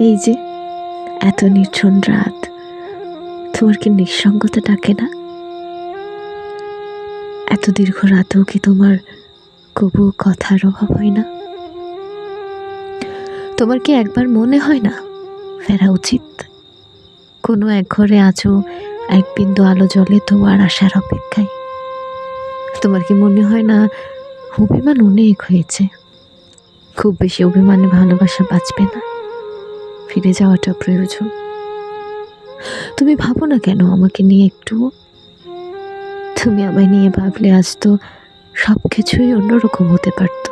এই যে এত নির্জন রাত, তোমার কি নিঃসঙ্গতা ডাকে না? এত দীর্ঘ রাতেও কি তোমার কবু কথার অভাব হয় না? তোমার কি একবার মনে হয় না ফেরা উচিত? কোনো এক ঘরে আজও এক বিন্দু আলো জ্বলে তোমার আসার অপেক্ষায়। তোমার কি মনে হয় না অভিমান অনেক হয়েছে? খুব বেশি অভিমানে ভালোবাসা বাঁচবে না, ফিরে যাওয়াটা প্রয়োজন। তুমি ভাবো না কেন আমাকে নিয়ে একটু? তুমি আমায় নিয়ে ভাবলে আজ তো সব কিছুই অন্যরকম হতে পারত।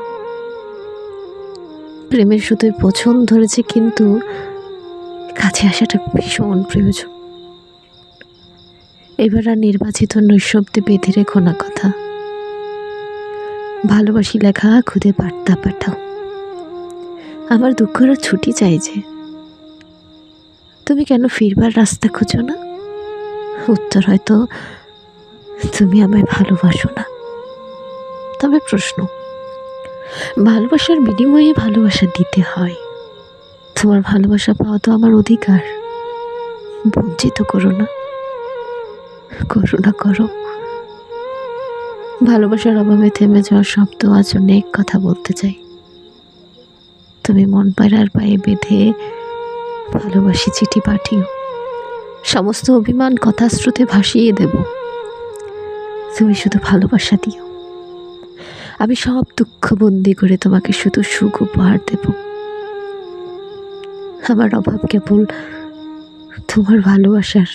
প্রেমের শুধুই পছন্দ ধরেছে, কিন্তু কাছে আসাটা ভীষণ প্রয়োজন। এবার আর নির্বাচিত নৈশব্দে বেঁধে রেখো না কথা। ভালোবাসি লেখা খুদে বার্তা পাঠাও। আমার দুঃখরা ছুটি চাই যে। তুমি কেন ফিরবার রাস্তা খুঁজো না? উত্তর হয়তো তুমি আমায় ভালোবাসো না। তবে প্রশ্ন, ভালোবাসার বিনিময়ে ভালোবাসা দিতে হয়। তোমার ভালোবাসা পাওয়া তো আমার অধিকার। বঞ্চিত করো না, করুণা করো। ভালোবাসার অভাবে থেমে যাওয়ার শব্দ আজ অনেক কথা বলতে চাই। তুমি মন পাড়ার পায়ে বেঁধে ভালোবাসি চিঠি পাঠিও। সমস্ত অভিমান কথা স্রোতে ভাসিয়ে দেব। তুমি শুধু ভালোবাসা দিও। আমি সব দুঃখ বন্দি করে তোমাকে শুধু সুখ উপহার দেব। আমার অভাব কেবল তোমার ভালোবাসার।